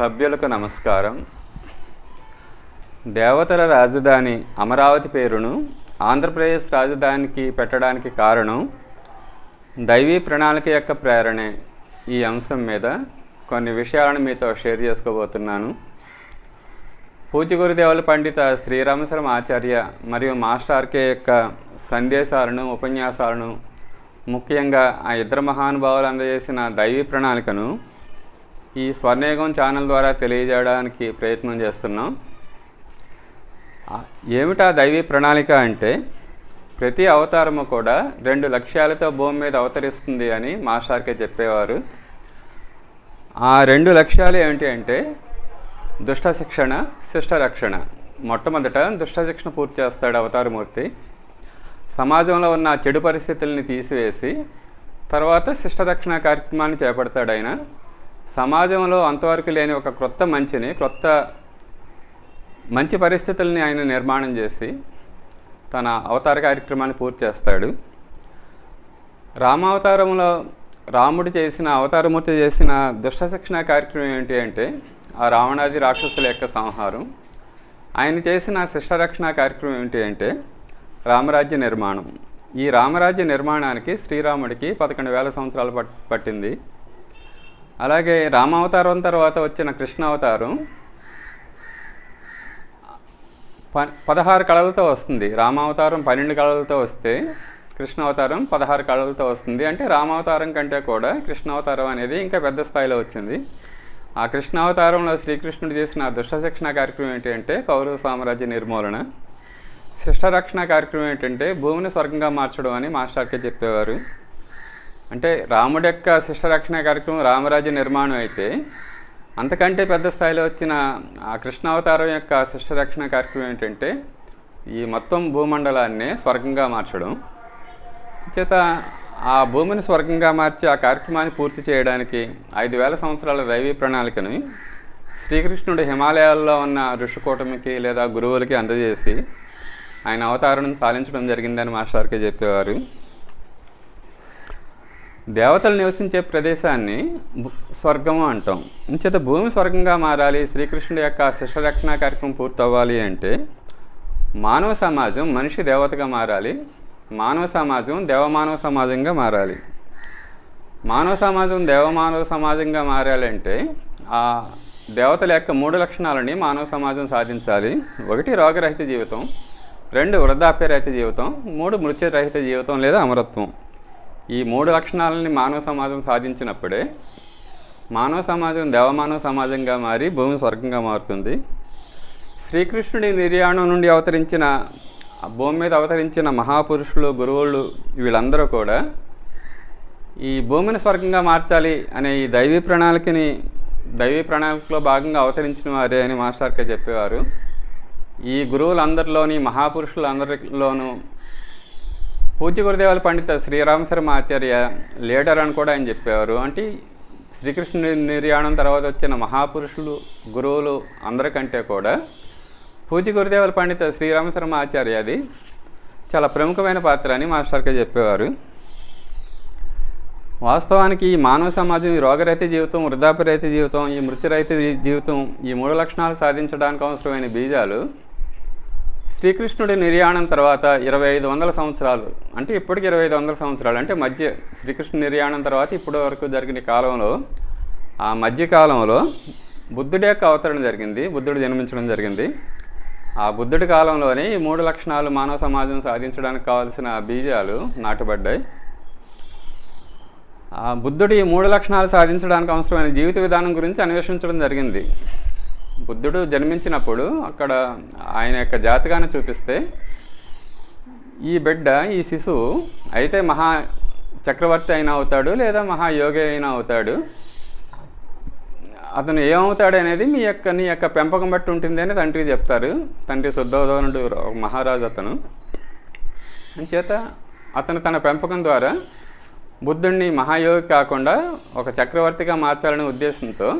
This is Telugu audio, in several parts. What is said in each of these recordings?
సభ్యులకు నమస్కారం. దేవతల రాజధాని అమరావతి పేరును ఆంధ్రప్రదేశ్ రాజధానికి పెట్టడానికి కారణం దైవీ ప్రణాళిక యొక్క ప్రేరణే. ఈ అంశం మీద కొన్ని విషయాలను మీతో షేర్ చేసుకోబోతున్నాను. పూజ్య గురుదేవుల పండిత శ్రీరామశర్మ ఆచార్య మరియు మాస్టర్ ఆర్కే యొక్క సందేశాలను, ఉపన్యాసాలను, ముఖ్యంగా ఆ ఇద్దరు మహానుభావులు అందజేసిన దైవీ ప్రణాళికను ఈ స్వర్ణయుగం ఛానల్ ద్వారా తెలియజేయడానికి ప్రయత్నం చేస్తున్నాం. ఏమిటా దైవీ ప్రణాళిక అంటే, ప్రతి అవతారము కూడా 2 లక్ష్యాలతో భూమి మీద అవతరిస్తుంది అని మాస్టర్కే చెప్పేవారు. ఆ 2 లక్ష్యాలు ఏమిటి అంటే దుష్ట శిక్షణ, శిష్ట రక్షణ. మొట్టమొదట దుష్ట శిక్షణ పూర్తి చేస్తాడు అవతారమూర్తి. సమాజంలో ఉన్న చెడు పరిస్థితుల్ని తీసివేసి తర్వాత శిష్ట రక్షణ కార్యక్రమాన్ని చేపడతాడు ఆయన. సమాజంలో అంతవరకు లేని ఒక క్రొత్త మంచి పరిస్థితుల్ని ఆయన నిర్మాణం చేసి తన అవతార కార్యక్రమాన్ని పూర్తి చేస్తాడు. రామావతారంలో రాముడు చేసిన, అవతారమూర్తి చేసిన దుష్ట శిక్షణ కార్యక్రమం ఏంటి అంటే ఆ రావణాది రాక్షసుల యొక్క సంహారం. ఆయన చేసిన శిష్ట రక్షణ కార్యక్రమం ఏంటి అంటే రామరాజ్య నిర్మాణం. ఈ రామరాజ్య నిర్మాణానికి శ్రీరాముడికి 11,000 సంవత్సరాలు పట్టింది. అలాగే రామావతారం తర్వాత వచ్చిన కృష్ణ అవతారం 16 కళలతో వస్తుంది. రామావతారం 12 కళలతో వస్తే కృష్ణ అవతారం 16 కళలతో వస్తుంది. అంటే రామావతారం కంటే కూడా కృష్ణ అవతారం అనేది ఇంకా పెద్ద స్థాయిలో వచ్చింది. ఆ కృష్ణ అవతారంలో శ్రీకృష్ణుడు చేసిన దుష్ట శిక్షణ కార్యక్రమం ఏంటి అంటే కౌరవ సామ్రాజ్య నిర్మూలన. శిష్ట రక్షణ కార్యక్రమం ఏంటంటే భూమిని స్వర్గంగా మార్చడం అని మాస్టర్కే చెప్పేవారు. అంటే రాముడి యొక్క శిష్ట రక్షణ కార్యక్రమం రామరాజ్య నిర్మాణం అయితే, అంతకంటే పెద్ద స్థాయిలో వచ్చిన ఆ కృష్ణావతారం యొక్క శిష్ట రక్షణ కార్యక్రమం ఏంటంటే ఈ మొత్తం భూమండలాన్ని స్వర్గంగా మార్చడం. చేత ఆ భూమిని స్వర్గంగా మార్చి ఆ కార్యక్రమాన్ని పూర్తి చేయడానికి 5,000 సంవత్సరాల దైవీ ప్రణాళికని శ్రీకృష్ణుడు హిమాలయాల్లో ఉన్న ఋషికూటమికి లేదా గురువులకి అందజేసి ఆయన అవతారం సాధించడం జరిగిందని మాస్టర్కే చెప్పేవారు. దేవతలు నివసించే ప్రదేశాన్ని స్వర్గము అంటాం. ఇంచేత భూమి స్వర్గంగా మారాలి, శ్రీకృష్ణుడి యొక్క శిష్ట రక్షణ కార్యక్రమం పూర్తి అవ్వాలి అంటే మానవ సమాజం మనిషి దేవతగా మారాలి, మానవ సమాజం దేవమానవ సమాజంగా మారాలి. మానవ సమాజం దేవమానవ సమాజంగా మారాలంటే ఆ దేవతల యొక్క 3 లక్షణాలని మానవ సమాజం సాధించాలి. 1 రోగరహిత జీవితం, 2 వృద్ధాప్యరహిత జీవితం, 3 మృత్యురహిత జీవితం లేదా అమరత్వం. ఈ 3 లక్షణాలని మానవ సమాజం సాధించినప్పుడే మానవ సమాజం దేవమానవ సమాజంగా మారి భూమి స్వర్గంగా మారుతుంది. శ్రీకృష్ణుడి నిర్యాణం నుండి భూమి మీద అవతరించిన మహాపురుషులు, గురువులు వీళ్ళందరూ కూడా ఈ భూమిని స్వర్గంగా మార్చాలి అనే ఈ దైవీ ప్రణాళికలో భాగంగా అవతరించిన వారే అని మాస్టర్కే చెప్పేవారు. ఈ గురువులందరిలోని, మహాపురుషులందరిలోనూ పూజ్య గురుదేవుల పండిత శ్రీరామశర్మ ఆచార్య లీడర్ అని కూడా ఆయన చెప్పేవారు. అంటే శ్రీకృష్ణుడి నిర్యాణం తర్వాత వచ్చిన మహాపురుషులు, గురువులు అందరికంటే కూడా పూజ్య గురుదేవుల పండిత శ్రీరామశర్మ ఆచార్య అది చాలా ప్రముఖమైన పాత్ర అని మాస్టర్కే చెప్పేవారు. వాస్తవానికి ఈ మానవ సమాజం ఈ రోగరహిత జీవితం, వృద్ధాప్యరహిత జీవితం, ఈ మృత్యురహిత జీవితం, ఈ 3 లక్షణాలు సాధించడానికి అవసరమైన బీజాలు శ్రీకృష్ణుడి నిర్యాణం తర్వాత 2,500 సంవత్సరాలు, అంటే ఇప్పటికి 2,500 సంవత్సరాలు, అంటే మధ్య శ్రీకృష్ణుడి నిర్యాణం తర్వాత ఇప్పటి వరకు జరిగిన కాలంలో, ఆ మధ్యకాలంలో బుద్ధుడి యొక్క అవతరణ జరిగింది, బుద్ధుడు జన్మించడం జరిగింది. ఆ బుద్ధుడి కాలంలోనే ఈ 3 లక్షణాలు మానవ సమాజం సాధించడానికి కావాల్సిన బీజాలు నాటబడ్డాయి. ఆ బుద్ధుడు ఈ 3 లక్షణాలు సాధించడానికి అవసరమైన జీవిత విధానం గురించి అన్వేషించడం జరిగింది. బుద్ధుడు జన్మించినప్పుడు అక్కడ ఆయన యొక్క జాతకాన్ని చూపిస్తే ఈ బిడ్డ, ఈ శిశువు అయితే మహా చక్రవర్తి అయినా అవుతాడు లేదా మహాయోగి అయినా అవుతాడు. అతను ఏమవుతాడు అనేది నీ యొక్క పెంపకం బట్టి ఉంటుంది అని తండ్రికి చెప్తారు. తండ్రి శుద్ధోదనుడు మహారాజు అతను. అంచేత అతను తన పెంపకం ద్వారా బుద్ధుడిని మహాయోగి కాకుండా ఒక చక్రవర్తిగా మార్చాలనే ఉద్దేశంతో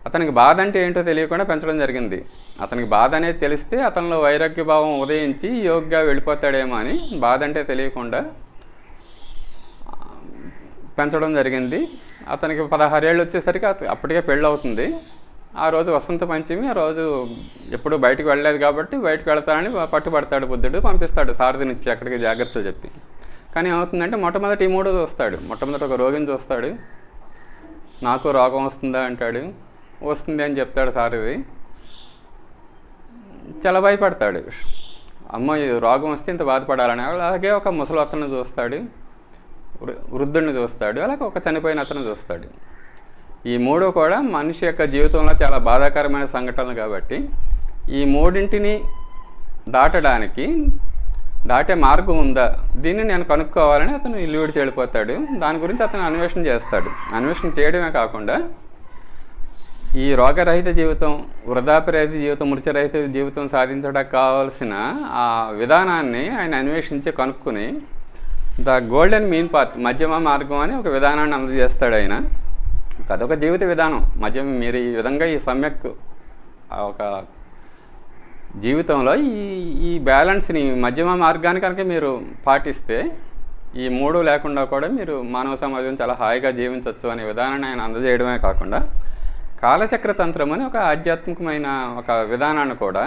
అతనికి బాధ అంటే ఏంటో తెలియకుండా పెంచడం జరిగింది. అతనికి బాధ అనేది తెలిస్తే అతనిలో వైరాగ్య భావం ఉదయించి యోగిగా వెళ్ళిపోతాడేమో అని బాధ అంటే తెలియకుండా పెంచడం జరిగింది. అతనికి 16 ఏళ్ళు వచ్చేసరికి అప్పటికే పెళ్ళి అవుతుంది. ఆ రోజు వసంత పంచమి, ఆ రోజు ఎప్పుడు బయటకు వెళ్ళలేదు కాబట్టి బయటకు వెళ్తానని పట్టుబడతాడు బుద్ధుడు, పంపిస్తాడు సారథినిచ్చి అక్కడికి జాగ్రత్తలు చెప్పి. కానీ ఏమవుతుందంటే మొట్టమొదటి ఈ మూడో చూస్తాడు. మొట్టమొదటి ఒక రోగిని చూస్తాడు. నాకు రోగం వస్తుందా అంటాడు. వస్తుంది అని చెప్తాడు సారథి. చాలా భయపడతాడు. అమ్మో ఈ రోగం వస్తే ఇంత బాధపడాలని. అలాగే ఒక ముసలి అతను చూస్తాడు, వృద్ధుడిని చూస్తాడు, అలాగే ఒక చనిపోయిన అతను చూస్తాడు. ఈ మూడు కూడా మనిషి యొక్క జీవితంలో చాలా బాధాకరమైన సంఘటనలు కాబట్టి ఈ మూడింటిని దాటే మార్గం ఉందా, దీన్ని నేను కనుక్కోవాలని అతను ఇల్లు విడిచి వెళ్ళిపోతాడు. దాని గురించి అతను అన్వేషణ చేస్తాడు. అన్వేషణ చేయడమే కాకుండా ఈ రోగరహిత జీవితం, వృద్ధాప్యరహిత జీవితం, మృత్యురహిత జీవితం సాధించడానికి కావాల్సిన ఆ విధానాన్ని ఆయన అన్వేషించి కనుక్కుని ద గోల్డెన్ మీన్ పాత్, మధ్యమ మార్గం అని ఒక విధానాన్ని అందజేస్తాడు ఆయన. అదొక జీవిత విధానం. మీరు ఈ విధంగా ఈ సమ్యక్ ఒక జీవితంలో ఈ బ్యాలెన్స్ని, మధ్యమ మార్గాన్ని కనుక మీరు పాటిస్తే ఈ మూడు లేకుండా కూడా మీరు మానవ సమాజం చాలా హాయిగా జీవించవచ్చు అనే విధానాన్ని ఆయన అందజేయడమే కాకుండా కాలచక్ర తంత్రం అని ఒక ఆధ్యాత్మికమైన ఒక విధానాన్ని కూడా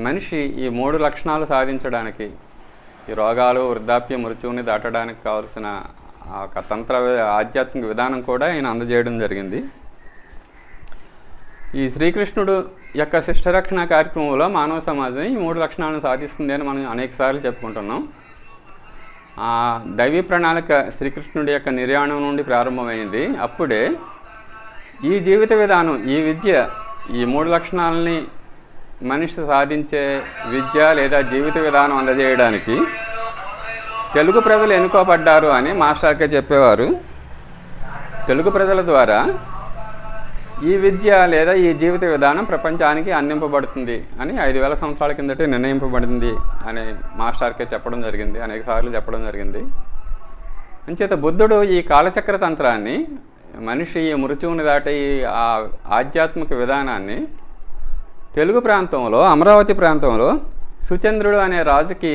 మనిషి ఈ మూడు లక్షణాలు సాధించడానికి, ఈ రోగాలు, వృద్ధాప్య, మృత్యువుని దాటడానికి కావాల్సిన ఒక ఆధ్యాత్మిక విధానం కూడా ఆయన అందజేయడం జరిగింది. ఈ శ్రీకృష్ణుడు యొక్క శిష్టరక్షణ కార్యక్రమంలో మానవ సమాజం ఈ మూడు లక్షణాలను సాధిస్తుంది అని మనం అనేకసార్లు చెప్పుకుంటున్నాం. దైవీ ప్రణాళిక శ్రీకృష్ణుడి యొక్క నిర్యాణం నుండి ప్రారంభమైంది. అప్పుడే ఈ జీవిత విధానం, ఈ విద్య, ఈ మూడు లక్షణాలని మనిషి సాధించే విద్య లేదా జీవిత విధానం అందజేయడానికి తెలుగు ప్రజలు ఎన్నుకోబడ్డారు అని మాస్టర్కే చెప్పేవారు. తెలుగు ప్రజల ద్వారా ఈ విద్య లేదా ఈ జీవిత విధానం ప్రపంచానికి అందింపబడుతుంది అని 5000 సంవత్సరాల కిందటే నిర్ణయింపబడింది అని మాస్టర్కే చెప్పడం జరిగింది, అనేక సార్లు చెప్పడం జరిగింది. అంచేత బుద్ధుడు ఈ కాలచక్ర తంత్రాన్ని, మనిషి ఈ మృత్యువుని దాటే ఈ ఆధ్యాత్మిక విధానాన్ని తెలుగు ప్రాంతంలో, అమరావతి ప్రాంతంలో సుచంద్రుడు అనే రాజుకి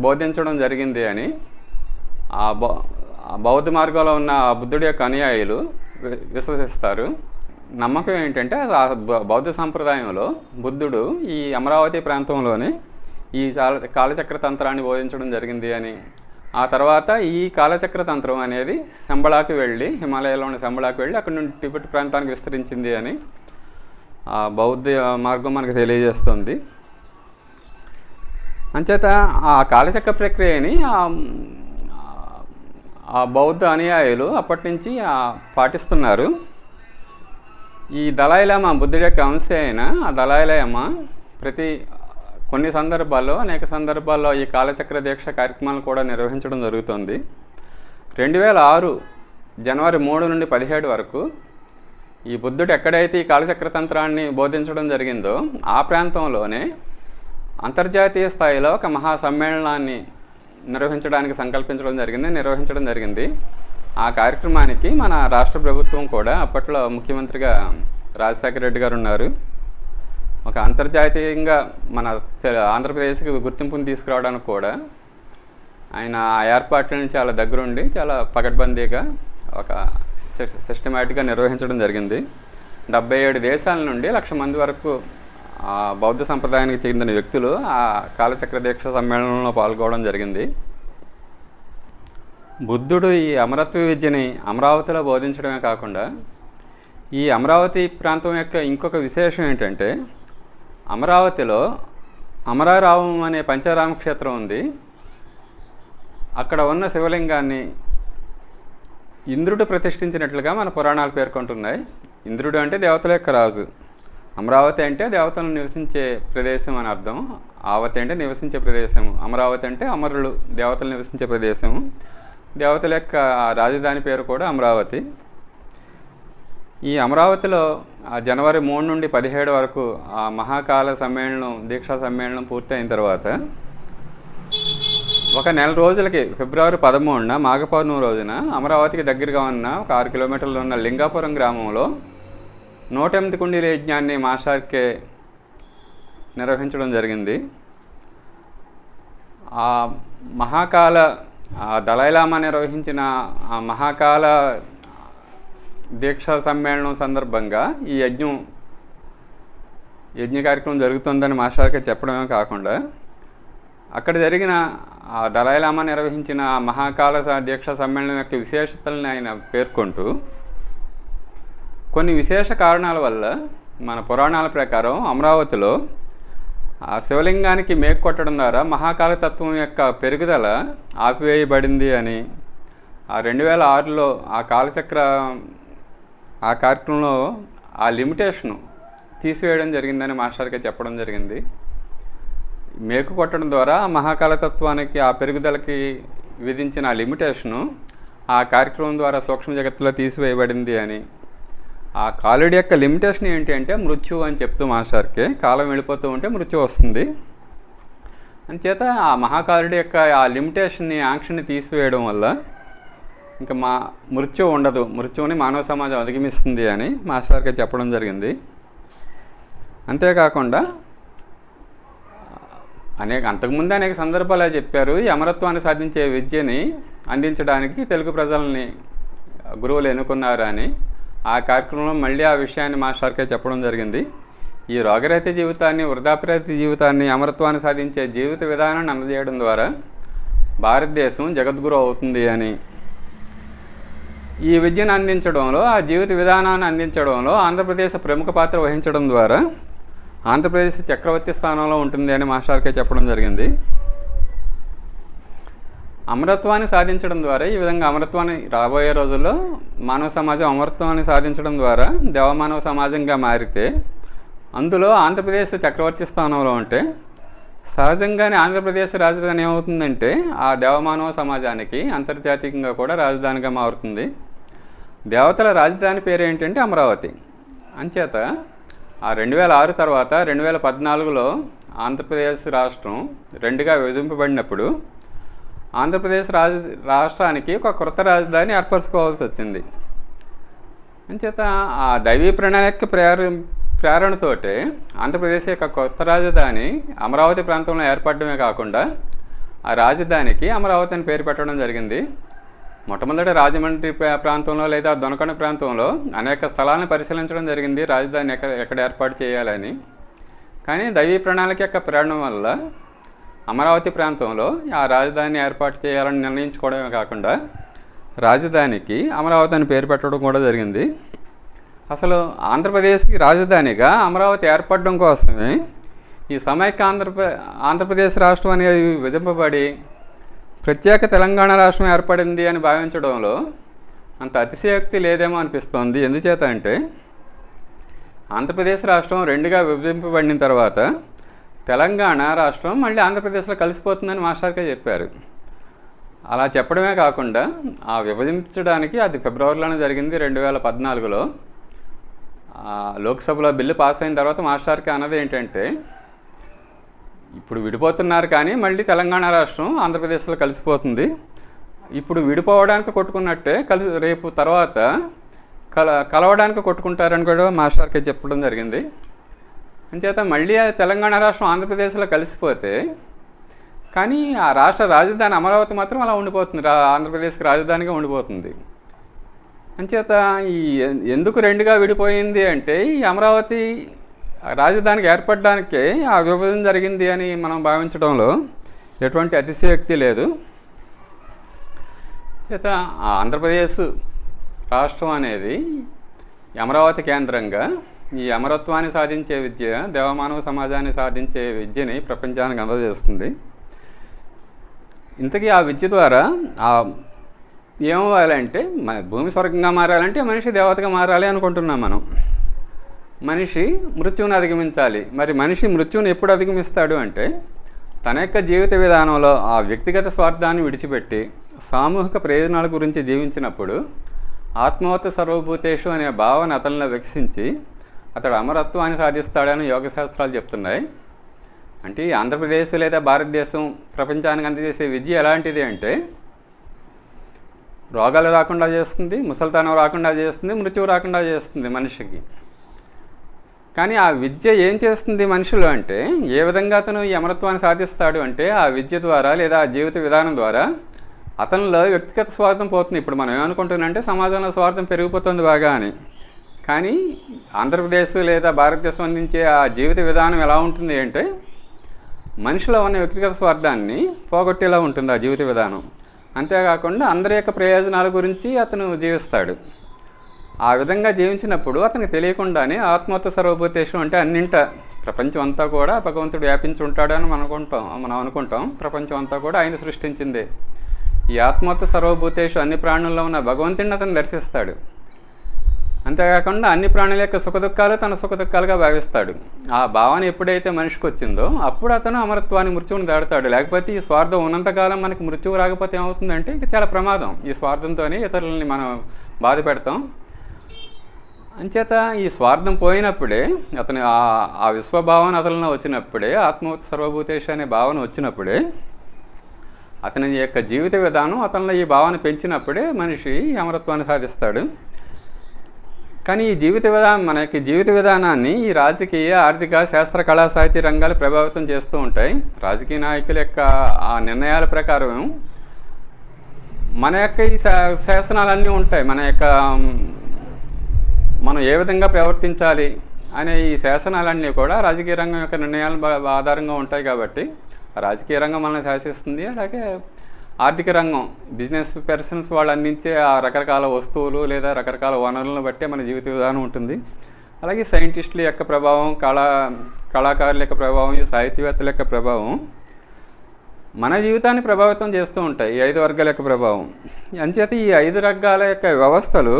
బోధించడం జరిగింది అని ఆ బౌద్ధ మార్గంలో ఉన్న బుద్ధుడి యొక్క అనుయాయులు విశ్వసిస్తారు. నమ్మకం ఏంటంటే బౌద్ధ సంప్రదాయంలో బుద్ధుడు ఈ అమరావతి ప్రాంతంలోనే ఈ కాలచక్ర తంత్రాన్ని బోధించడం జరిగింది అని, ఆ తర్వాత ఈ కాలచక్ర తంత్రం అనేది శంబళాకి వెళ్ళి, హిమాలయాలోని శంబళాకి వెళ్ళి అక్కడ నుండి టిబెట్ ప్రాంతానికి విస్తరించింది అని ఆ బౌద్ధ మార్గం మనకు తెలియజేస్తుంది. అంచేత ఆ కాలచక్ర ప్రక్రియని ఆ బౌద్ధ అనుయాయులు అప్పటి నుంచి పాటిస్తున్నారు. ఈ దళాయిలామా, బుద్ధుడి యొక్క అంశ అయిన ఆ దళాయిలామా కొన్ని సందర్భాల్లో, అనేక సందర్భాల్లో ఈ కాలచక్ర దీక్ష కార్యక్రమాలు కూడా నిర్వహించడం జరుగుతుంది. 2006 జనవరి 3 నుండి 17 వరకు ఈ బుద్ధుడు ఎక్కడైతే ఈ కాలచక్ర తంత్రాన్ని బోధించడం జరిగిందో ఆ ప్రాంతంలోనే అంతర్జాతీయ స్థాయిలో ఒక మహా సమ్మేళనాన్ని నిర్వహించడం జరిగింది. ఆ కార్యక్రమానికి మన రాష్ట్ర ప్రభుత్వం కూడా, అప్పట్లో ముఖ్యమంత్రిగా రాజశేఖర రెడ్డి గారు ఉన్నారు, ఒక అంతర్జాతీయంగా మన ఆంధ్రప్రదేశ్కి గుర్తింపుని తీసుకురావడానికి కూడా ఆయన ఆ ఏర్పాట్లను చాలా దగ్గరుండి చాలా పకడ్బందీగా ఒక సిస్టమేటిక్గా నిర్వహించడం జరిగింది. 77 దేశాల నుండి 1,00,000 మంది వరకు బౌద్ధ సంప్రదాయానికి చెందిన వ్యక్తులు ఆ కాలచక్ర దీక్ష సమ్మేళనంలో పాల్గొనడం జరిగింది. బుద్ధుడు ఈ అమరత్వ విద్యని అమరావతిలో బోధించడమే కాకుండా ఈ అమరావతి ప్రాంతం యొక్క ఇంకొక విశేషం ఏంటంటే, అమరావతిలో అమరారావం అనే పంచారామ క్షేత్రం ఉంది. అక్కడ ఉన్న శివలింగాన్ని ఇంద్రుడు ప్రతిష్ఠించినట్లుగా మన పురాణాలు పేర్కొంటున్నాయి. ఇంద్రుడు అంటే దేవతల యొక్క రాజు, అమరావతి అంటే దేవతలు నివసించే ప్రదేశం అని అర్థం. ఆవతి అంటే నివసించే ప్రదేశం, అమరావతి అంటే అమరులు, దేవతలు నివసించే ప్రదేశం. దేవతల యొక్క రాజధాని పేరు కూడా అమరావతి. ఈ అమరావతిలో జనవరి 3 నుండి 17 వరకు ఆ మహాకాల సమ్మేళనం, దీక్షా సమ్మేళనం పూర్తయిన తర్వాత ఒక నెల రోజులకి ఫిబ్రవరి 13న మాఘ పౌర్ణమి రోజున అమరావతికి దగ్గరగా ఉన్న ఒక 6 కిలోమీటర్లు ఉన్న లింగాపురం గ్రామంలో 108 కుండీల యజ్ఞాన్ని మాస్టర్కే నిర్వహించడం జరిగింది. ఆ మహాకాల దళైలామా నిర్వహించిన ఆ మహాకాల దీక్షా సమ్మేళనం సందర్భంగా ఈ యజ్ఞం యజ్ఞ కార్యక్రమం జరుగుతుందని మాస్టర్కి చెప్పడమే కాకుండా అక్కడ జరిగిన ఆ దలైలామా నిర్వహించిన మహాకాల దీక్ష సమ్మేళనం యొక్క విశేషతలను ఆయన పేర్కొంటూ కొన్ని విశేష కారణాల వల్ల మన పురాణాల ప్రకారం అమరావతిలో ఆ శివలింగానికి మేకు కొట్టడం ద్వారా మహాకాల తత్వం యొక్క పెరుగుదల ఆపివేయబడింది అని, ఆ 2006లో ఆ కాలచక్ర ఆ కార్యక్రమంలో ఆ లిమిటేషను తీసివేయడం జరిగిందని మాస్టర్కి చెప్పడం జరిగింది. మేకు కొట్టడం ద్వారా మహాకాలతత్వానికి ఆ పెరుగుదలకి విధించిన ఆ లిమిటేషను ఆ కార్యక్రమం ద్వారా సూక్ష్మ జగత్తులో తీసివేయబడింది అని, ఆ కాలుడి యొక్క లిమిటేషన్ ఏంటి అంటే మృత్యు అని చెప్తూ మాస్టర్కి కాలం వెళ్ళిపోతూ ఉంటే మృత్యు వస్తుంది. అంచేత ఆ మహాకాలుడి యొక్క ఆ లిమిటేషన్ని ఆంక్షని తీసివేయడం వల్ల ఇంకా మృత్యు ఉండదు, మృత్యువుని మానవ సమాజం అధిగమిస్తుంది అని మాస్టర్కి చెప్పడం జరిగింది. అంతేకాకుండా అంతకుముందు అనేక సందర్భాలు చెప్పారు. ఈ అమరత్వాన్ని సాధించే విద్యని అందించడానికి తెలుగు ప్రజల్ని గురువులు ఎన్నుకున్నారు అని. ఆ కార్యక్రమంలో మళ్ళీ ఆ విషయాన్ని మాస్టర్కే చెప్పడం జరిగింది. ఈ రోగరహిత జీవితాన్ని, వృద్ధాప్యరహిత జీవితాన్ని, అమరత్వాన్ని సాధించే జీవిత విధానాన్ని అందజేయడం ద్వారా భారతదేశం జగద్గురు అవుతుంది అని, ఈ విద్యను అందించడంలో, ఆ జీవిత విధానాన్ని అందించడంలో ఆంధ్రప్రదేశ్ ప్రముఖ పాత్ర వహించడం ద్వారా ఆంధ్రప్రదేశ్ చక్రవర్తి స్థానంలో ఉంటుంది అని మాస్టర్కే చెప్పడం జరిగింది. అమరత్వాన్ని సాధించడం ద్వారా ఈ విధంగా అమరత్వాన్ని రాబోయే రోజుల్లో మానవ సమాజం అమరత్వాన్ని సాధించడం ద్వారా దేవమానవ సమాజంగా మారితే అందులో ఆంధ్రప్రదేశ్ చక్రవర్తి స్థానంలో ఉంటే సహజంగానే ఆంధ్రప్రదేశ్ రాజధాని ఏమవుతుందంటే ఆ దేవమానవ సమాజానికి అంతర్జాతీయంగా కూడా రాజధానిగా మారుతుంది. దేవతల రాజధాని పేరు ఏంటంటే అమరావతి. అంచేత ఆ 2006 తర్వాత 2014లో ఆంధ్రప్రదేశ్ రాష్ట్రం రెండుగా విభజింపబడినప్పుడు ఆంధ్రప్రదేశ్ రాష్ట్రానికి ఒక కొత్త రాజధాని ఏర్పరచుకోవాల్సి వచ్చింది. అంచేత ఆ దైవీ ప్రణాళిక ప్రేరణతోటే ఆంధ్రప్రదేశ్ యొక్క కొత్త రాజధాని అమరావతి ప్రాంతంలో ఏర్పడమే కాకుండా ఆ రాజధానికి అమరావతి అని పేరు పెట్టడం జరిగింది. మొట్టమొదటి రాజమండ్రి ప్రాంతంలో లేదా దొనకొండ ప్రాంతంలో అనేక స్థలాలను పరిశీలించడం జరిగింది రాజధాని ఎక్కడ ఏర్పాటు చేయాలని. కానీ దైవీ ప్రణాళిక యొక్క ప్రేరణ వల్ల అమరావతి ప్రాంతంలో ఆ రాజధాని ఏర్పాటు చేయాలని నిర్ణయించుకోవడమే కాకుండా రాజధానికి అమరావతి అని పేరు పెట్టడం కూడా జరిగింది. అసలు ఆంధ్రప్రదేశ్కి రాజధానిగా అమరావతి ఏర్పడడం కోసమే ఈ సమైక్య ఆంధ్రప్రదేశ్ రాష్ట్రం అనేది విభజింపబడి ప్రత్యేక తెలంగాణ రాష్ట్రం ఏర్పడింది అని భావించడంలో అంత అతిశయోక్తి లేదేమో అనిపిస్తోంది. ఎందుచేత అంటే ఆంధ్రప్రదేశ్ రాష్ట్రం రెండుగా విభజింపబడిన తర్వాత తెలంగాణ రాష్ట్రం మళ్ళీ ఆంధ్రప్రదేశ్లో కలిసిపోతుందని మాస్టర్కే చెప్పారు. అలా చెప్పడమే కాకుండా ఆ విభజించడానికి అది ఫిబ్రవరిలోనే జరిగింది 2014లో. లోక్సభలో బిల్లు పాస్ అయిన తర్వాత మాస్టర్కి అన్నది ఏంటంటే ఇప్పుడు విడిపోతున్నారు కానీ మళ్ళీ తెలంగాణ రాష్ట్రం ఆంధ్రప్రదేశ్లో కలిసిపోతుంది. ఇప్పుడు విడిపోవడానికి కొట్టుకున్నట్టే రేపు తర్వాత కలవడానికి కొట్టుకుంటారని కూడా మాస్టర్కి చెప్పడం జరిగింది. అంచేత మళ్ళీ తెలంగాణ రాష్ట్రం ఆంధ్రప్రదేశ్లో కలిసిపోతే కానీ ఆ రాష్ట్ర రాజధాని అమరావతి మాత్రం అలా ఉండిపోతుంది, ఆంధ్రప్రదేశ్కి రాజధానిగా ఉండిపోతుంది. అంచేత ఎందుకు రెండుగా విడిపోయింది అంటే ఈ అమరావతి రాజధానికి ఏర్పడడానికే ఆ విభజన జరిగింది అని మనం భావించడంలో ఎటువంటి అతిశయోక్తి లేదు. చేత ఆంధ్రప్రదేశ్ రాష్ట్రం అనేది అమరావతి కేంద్రంగా ఈ అమరత్వాన్ని సాధించే విద్య, దేవమానవ సమాజాన్ని సాధించే విద్యని ప్రపంచానికి అందజేస్తుంది. ఇంతకీ ఆ విద్య ద్వారా ఏమవ్వాలంటే భూమి స్వర్గంగా మారాలంటే మనిషి దేవతగా మారాలి అనుకుంటున్నాం మనం. మనిషి మృత్యువుని అధిగమించాలి. మరి మనిషి మృత్యువుని ఎప్పుడు అధిగమిస్తాడు అంటే తన యొక్క జీవిత విధానంలో ఆ వ్యక్తిగత స్వార్థాన్ని విడిచిపెట్టి సామూహిక ప్రయోజనాల గురించి జీవించినప్పుడు ఆత్మవత్ సర్వభూతేషు అనే భావన అతనిలో వికసించి అతడు అమరత్వాన్ని సాధిస్తాడని యోగశాస్త్రాలు చెప్తున్నాయి. అంటే ఆంధ్రప్రదేశ్ లేదా భారతదేశం ప్రపంచానికి అందజేసే విద్య ఎలాంటిది అంటే రోగాలు రాకుండా చేస్తుంది, ముసలితనం రాకుండా చేస్తుంది, మృత్యువు రాకుండా చేస్తుంది మనిషికి. కానీ ఆ విద్య ఏం చేస్తుంది మనుషులు అంటే ఏ విధంగా అతను ఈ అమరత్వాన్ని సాధిస్తాడు అంటే ఆ విద్య ద్వారా లేదా ఆ జీవిత విధానం ద్వారా అతనిలో వ్యక్తిగత స్వార్థం పోతుంది. ఇప్పుడు మనం ఏమనుకుంటున్నామంటే సమాజంలో స్వార్థం పెరిగిపోతుంది బాగా అని. కానీ ఆంధ్రప్రదేశ్ లేదా భారతదేశం అందించే ఆ జీవిత విధానం ఎలా ఉంటుంది అంటే మనిషిలో ఉన్న వ్యక్తిగత స్వార్థాన్ని పోగొట్టేలా ఉంటుంది ఆ జీవిత విధానం. అంతేకాకుండా అందరి యొక్క ప్రయోజనాల గురించి అతను జీవిస్తాడు. ఆ విధంగా జీవించినప్పుడు అతనికి తెలియకుండానే ఆత్మోత్త సర్వభూతేషు అంటే అన్నింట ప్రపంచం అంతా కూడా భగవంతుడు వ్యాపించి ఉంటాడని మనం అనుకుంటాం. ప్రపంచం అంతా కూడా ఆయన సృష్టించిందే. ఈ ఆత్మోత్త సర్వభూతేషు అన్ని ప్రాణుల్లో ఉన్న భగవంతుడిని అతను దర్శిస్తాడు. అంతేకాకుండా అన్ని ప్రాణుల యొక్క సుఖదుఖాలు తన సుఖదుఖాలుగా భావిస్తాడు. ఆ భావన ఎప్పుడైతే మనిషికి వచ్చిందో అప్పుడు అతను అమరత్వాన్ని, మృత్యువుని దాడుతాడు. లేకపోతే ఈ స్వార్థం ఉన్నంతకాలం మనకి మృత్యువు రాకపోతే ఏమవుతుందంటే ఇంకా చాలా ప్రమాదం. ఈ స్వార్థంతోనే ఇతరులని మనం బాధ పెడతాం. అంచేత ఈ స్వార్థం పోయినప్పుడే అతని ఆ విశ్వభావన అతనిలో వచ్చినప్పుడే, ఆత్మవత్ సర్వభూతేషు అనే భావన వచ్చినప్పుడే, అతని యొక్క జీవిత విధానం అతనిలో ఈ భావన పెంచినప్పుడే మనిషి అమరత్వాన్ని సాధిస్తాడు. కానీ ఈ మనకి జీవిత విధానాన్ని ఈ రాజకీయ, ఆర్థిక, శాస్త్ర, కళా, సాహిత్య రంగాలు ప్రభావితం చేస్తూ ఉంటాయి. రాజకీయ నాయకుల యొక్క ఆ నిర్ణయాల ప్రకారం మన యొక్క ఈ శాసనాలన్నీ ఉంటాయి. మనం ఏ విధంగా ప్రవర్తించాలి అనే ఈ శాసనాలన్నీ కూడా రాజకీయ రంగం యొక్క నిర్ణయాల ఆధారంగా ఉంటాయి. కాబట్టి రాజకీయ రంగం మనల్ని శాసిస్తుంది. అలాగే ఆర్థిక రంగం, బిజినెస్ పర్సన్స్ వాళ్ళు అందించే ఆ రకరకాల వస్తువులు లేదా రకరకాల వనరులను బట్టే మన జీవిత విధానం ఉంటుంది. అలాగే సైంటిస్టుల యొక్క ప్రభావం, కళాకారుల యొక్క ప్రభావం, ఈ సాహిత్యవేత్తల యొక్క ప్రభావం మన జీవితాన్ని ప్రభావితం చేస్తూ ఉంటాయి. ఈ 5 వర్గాల యొక్క ప్రభావం. అంచేత ఈ 5 వర్గాల యొక్క వ్యవస్థలు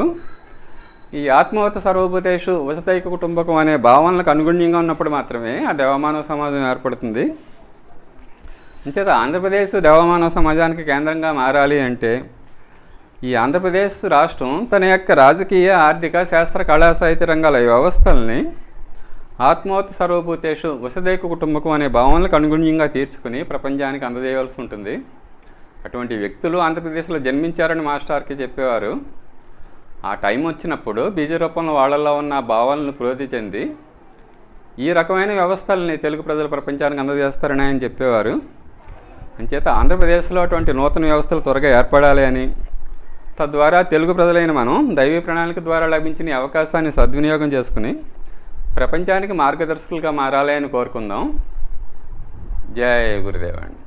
ఈ ఆత్మవత సర్వభూతేషు వసతైక కుటుంబకం అనే భావనలకు అనుగుణ్యంగా ఉన్నప్పుడు మాత్రమే ఆ దేవమానవ సమాజం ఏర్పడుతుంది. అంచేత ఆంధ్రప్రదేశ్ దేవమానవ సమాజానికి కేంద్రంగా మారాలి అంటే ఈ ఆంధ్రప్రదేశ్ రాష్ట్రం తన యొక్క రాజకీయ, ఆర్థిక, శాస్త్ర, కళా, సాహిత్య రంగాల వ్యవస్థల్ని ఆత్మవత సర్వభూతేషు వసతైక కుటుంబకం అనే భావనలకు అనుగుణ్యంగా తీర్చుకుని ప్రపంచానికి అందజేయవలసి ఉంటుంది. అటువంటి వ్యక్తులు ఆంధ్రప్రదేశ్లో జన్మించారని మాస్టర్కి చెప్పేవారు. ఆ టైం వచ్చినప్పుడు బీజ రూపంలో వాళ్ళల్లో ఉన్న భావాలను ప్రోధి చెంది ఈ రకమైన వ్యవస్థలని తెలుగు ప్రజలు ప్రపంచానికి అందజేస్తారని ఆయన చెప్పేవారు. అంచేత ఆంధ్రప్రదేశ్లో అటువంటి నూతన వ్యవస్థలు త్వరగా ఏర్పడాలి అని, తద్వారా తెలుగు ప్రజలైన మనం దైవీ ప్రణాళిక ద్వారా లభించిన ఈ అవకాశాన్ని సద్వినియోగం చేసుకుని ప్రపంచానికి మార్గదర్శకులుగా మారాలి అని కోరుకుందాం. జై గురుదేవ్ అండి.